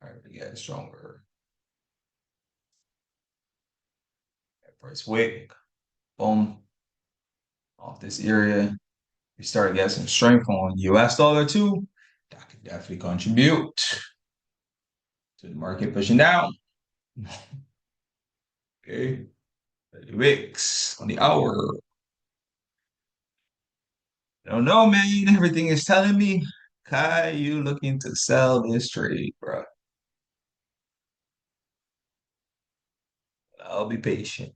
All right, it gets stronger. Price wick, boom, off this area. We start getting some strength on US dollar too. That could definitely contribute to the market pushing down. Okay. The VIX on the hour. I don't know, man. Everything is telling me, Kai, you looking to sell this trade, bro. I'll be patient.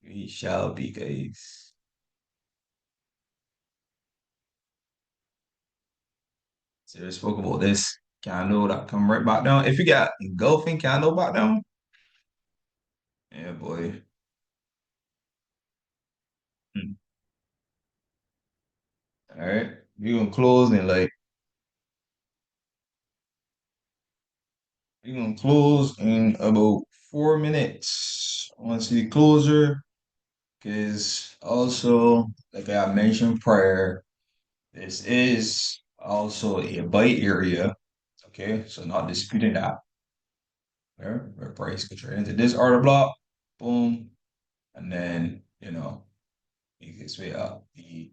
We shall be, guys. So I spoke about this candle that come right back down. If you got engulfing candle back down, yeah, boy. Hmm. All right, you gonna close in like you gonna close in about 4 minutes. I want to see the closer because also, like I mentioned prior, this is also a bite area. Okay, so not disputing that. Where price could trade into this order block, boom, and then you can way up. The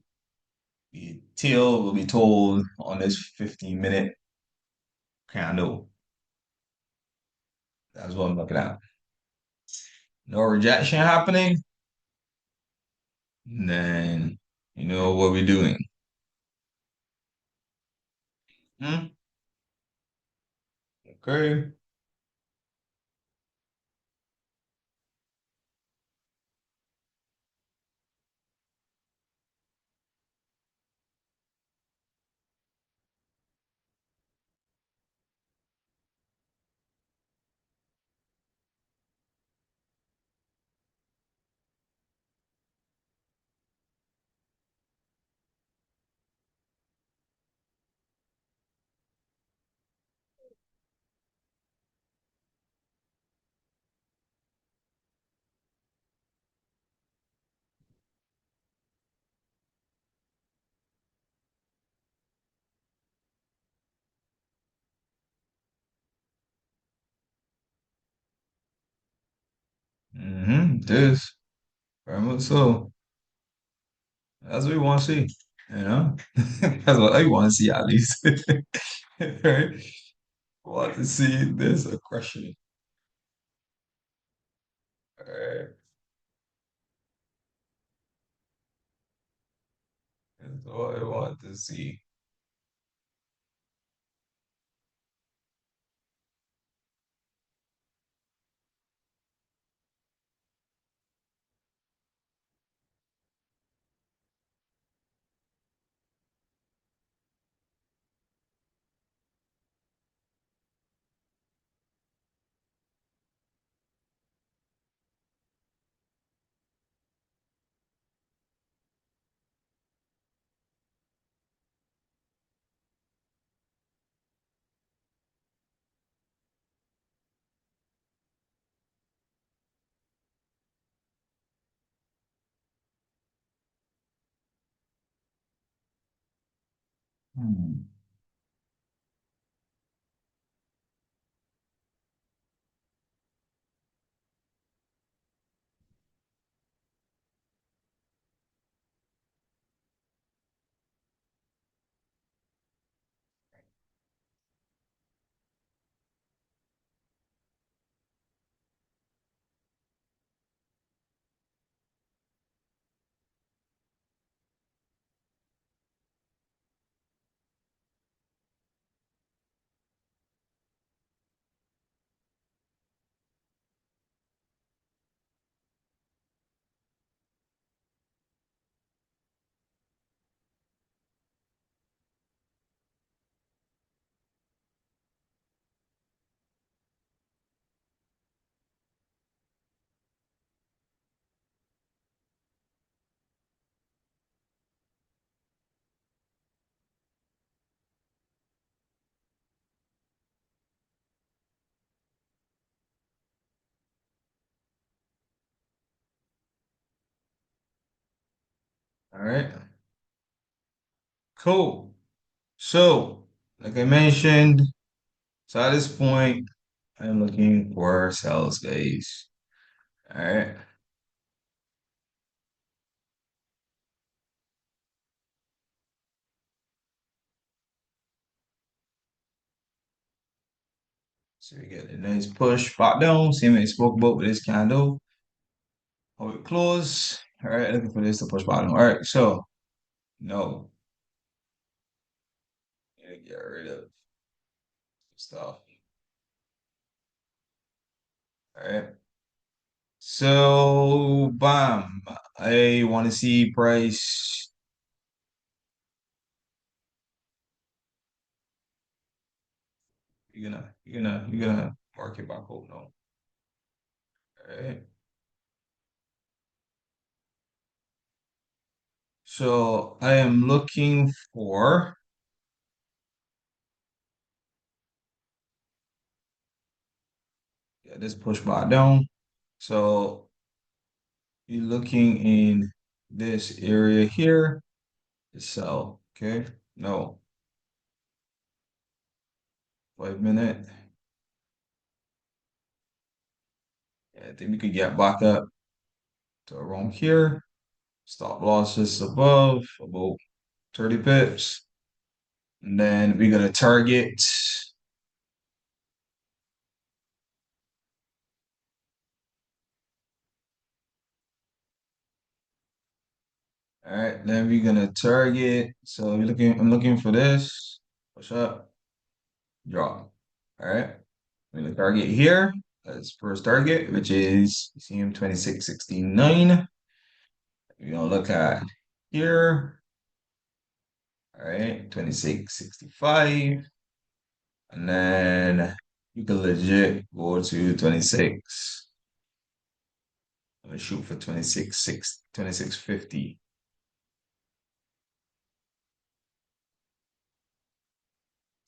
tail will be told on this 15-minute candle. That's what I'm looking at. No rejection happening, then you know what we're doing. Hmm? Okay. This very much so. That's what we want to see. You know, that's what I want to see at least. Right? Want to see this aggression. All right. That's what I want to see. Hmm. All right. Cool. So, like I mentioned, so at this point, I'm looking for sales, guys. All right. So we get a nice push back down, same way I spoke about with this candle. How it close. All right, looking for this to push bottom. All right, so no, get rid of stuff. All right. So bam, I want to see price. you're gonna mark it back up now. All right. So I am looking for, yeah, this push bar down. So you're looking in this area here, the sell. Okay. No, 5 minute. Yeah, I think we could get back up to around here. Stop losses above about 30 pips. And then we're gonna target. All right, then we're gonna target. So I'm looking for this. Push up, drop. All right. We're gonna target here. That's first target, which is CM 2669. We're gonna look at here. All right, 2665. And then you can legit go to 26. I'm gonna shoot for 2650.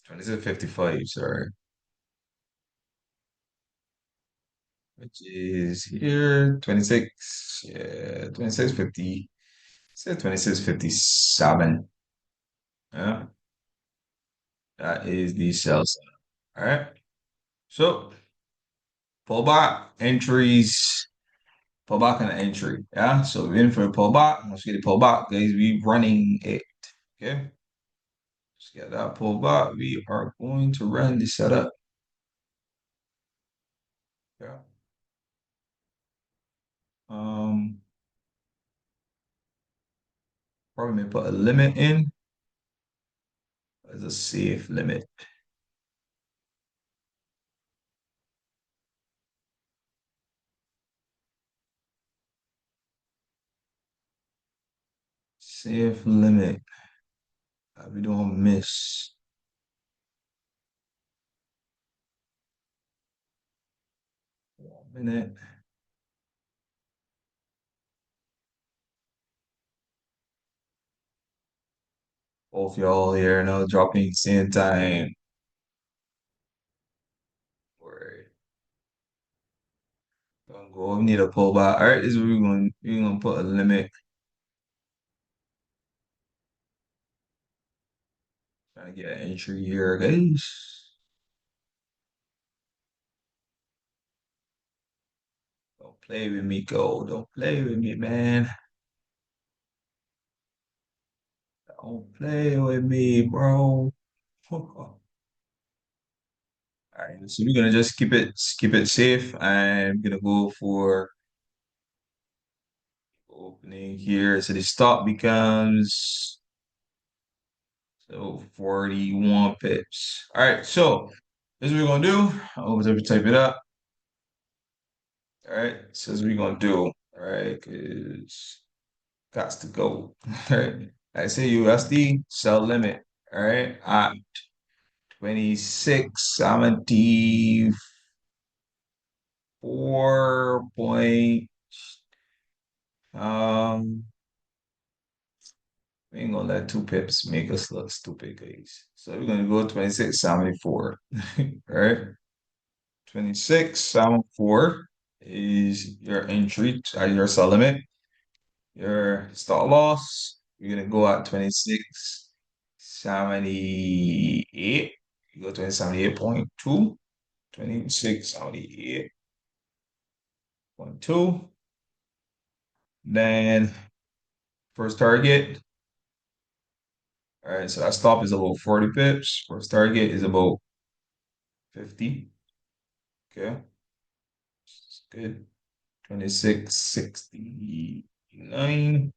2655, sorry. Which is here, 26, yeah, 2650. Say 2657. Yeah, that is the sell sign. All right. So pullback entries, pullback and entry. Yeah. So we're in for a pullback. Once we get a pullback, guys, we running it. Okay. Let's get that pullback. We are going to run the setup. Yeah. Um, Probably may put a limit in as a safe limit. Safe limit. We don't miss 1 minute. Both y'all here now dropping same time. Word. Gonna go. We need a pullback. All right, this is what we're gonna put a limit. Trying to get an entry here, guys. Don't play with me, go. Don't play with me, man. Don't play with me, bro. All right, so we're gonna just keep it safe. I'm gonna go for opening here. So the stop becomes 41 pips. All right, so this is what we're gonna do. I'll type it up. All right, so this is what we're gonna do. All right, cause got to go. All right, I say USD sell limit. All right, at 2674 um we ain't gonna let 2 pips make us look stupid, guys. So we're gonna go 2674. Right? 2674 is your entry, your sell limit. Your stop loss, you're gonna go at 2678. You go 2078.2, 2678.2. Then first target. All right, so that stop is about 40 pips. First target is about 50. Okay, it's good. 2669.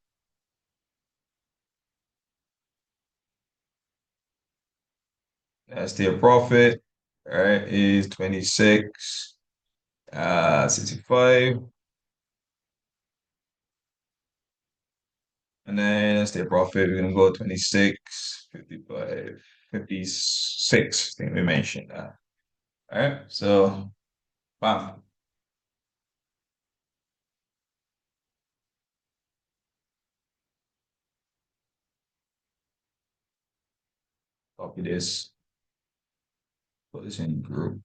That's their profit. All right, is 26 65. And then that's their profit. We're gonna go 26, 55, 56. I think we mentioned that. All right, so bam, copy this, put this in group.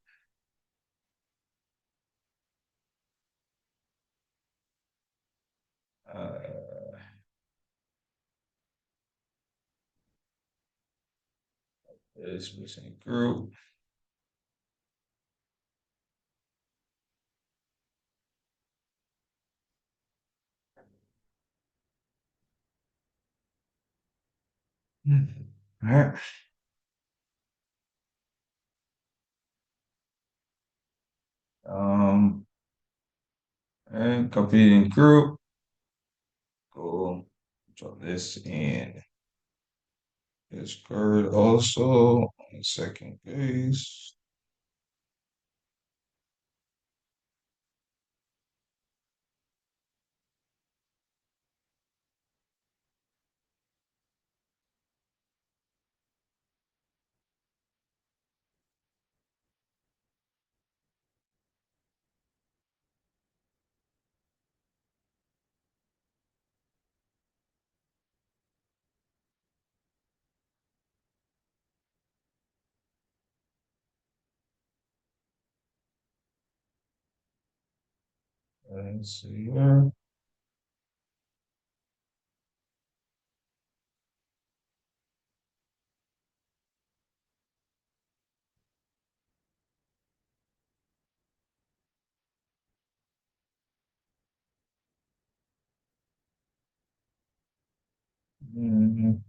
Uh, this in group. All right, um, and copy it in group. Go drop this in Discord also on the second base. Let's see here. Mhm.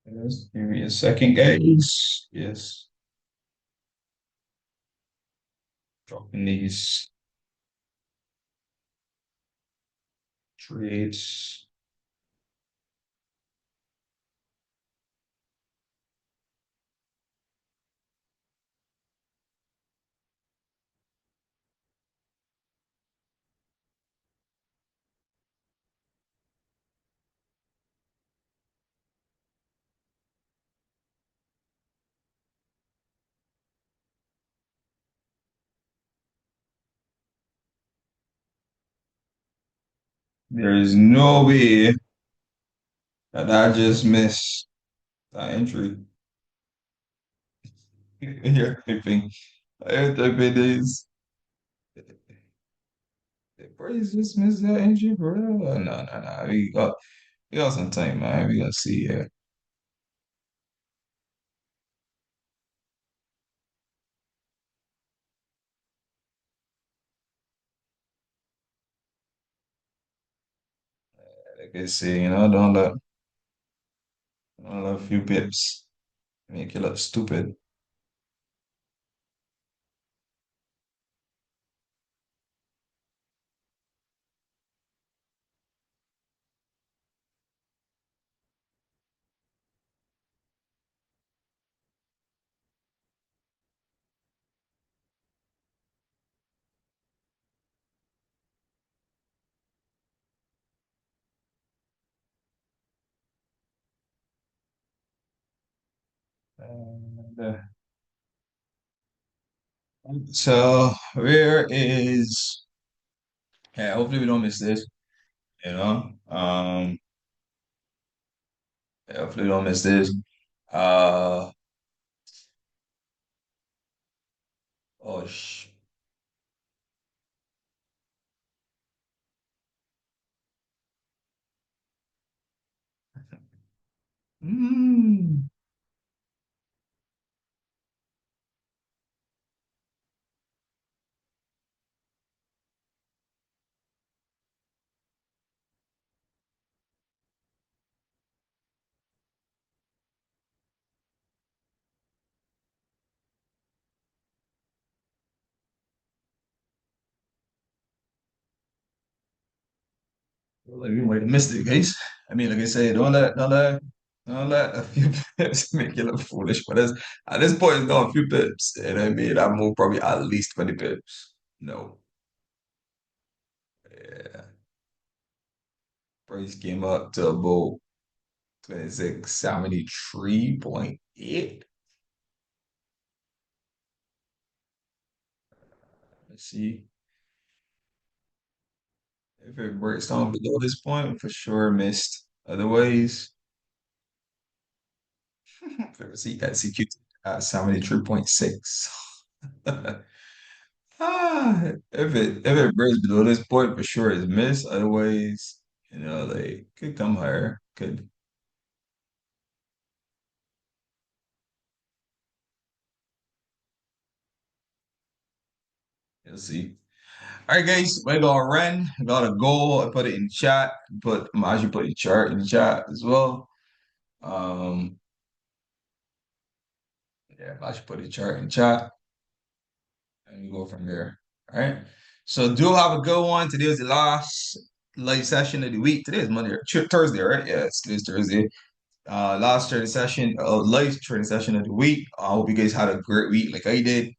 Yes, give me a second, guys. Yes, dropping these trades. There is no way that I just missed that entry. You're typing. I'm typing this. Braves just missed that entry, bro. No, no, no. We got some time, man. We gonna see here. Like I say, don't let a few pips make you look stupid. And, so where is yeah, hopefully we don't miss this, you know. Yeah, hopefully we don't miss this. Uh oh mm, Like we might have missed it, guys. I mean, like I say, don't let a few pips make you look foolish. But at this point, it's not a few pips. And I mean, I move probably at least 20 pips. No. Yeah. Price came up to about 2673.8. Let's see. If it breaks down below this point, for sure missed. Otherwise, see executed at 73.6. If it breaks below this point, for sure it's missed. Otherwise, they could come higher. Could you'll see. All right, guys, we got a run. I got a goal. I put it in chat. But I'm actually put the chart in chat as well. Um, yeah, I should put the chart in chat and we go from there. All right. So do have a good one. Today is the last live session of the week. Today is Monday, Thursday, right? Yes, today's Thursday. Last training session, live training session of the week. I hope you guys had a great week like I did.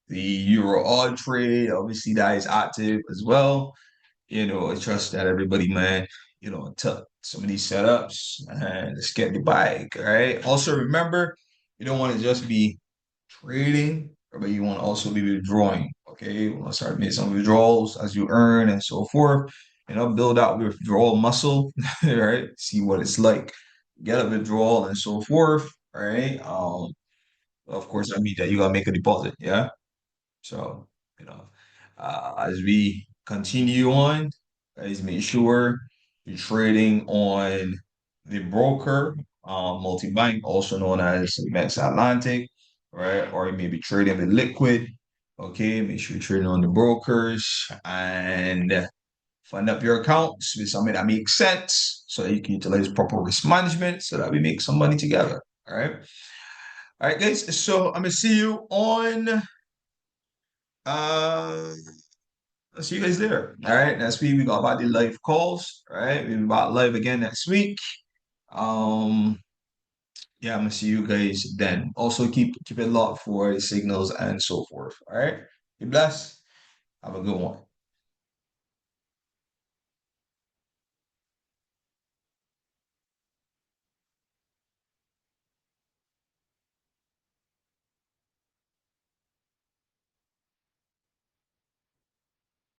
The Euro odd trade, obviously that is active as well. I trust that everybody, man, took some of these setups and let's get the bike. All right. Also remember, you don't want to just be trading, but you want to also be withdrawing. Okay. You want to start making some withdrawals as you earn and so forth. Build out withdrawal muscle, right? See what it's like. Get a withdrawal and so forth. All right. Of course, I mean that you gotta make a deposit. Yeah. So, you know, as we continue on, guys, make sure you're trading on the broker, multi-bank, also known as Max Atlantic, right? Or you may be trading with liquid. Okay, make sure you're trading on the brokers and fund up your accounts with something that makes sense so that you can utilize proper risk management so that we make some money together. All right. All right, guys. So I'm gonna see you on uh I'll see you guys there. All right. Next week we got about the live calls. All right. We'll be about live again next week. Um, yeah, I'm gonna see you guys then. Also keep it locked for the signals and so forth. All right. Be blessed. Have a good one.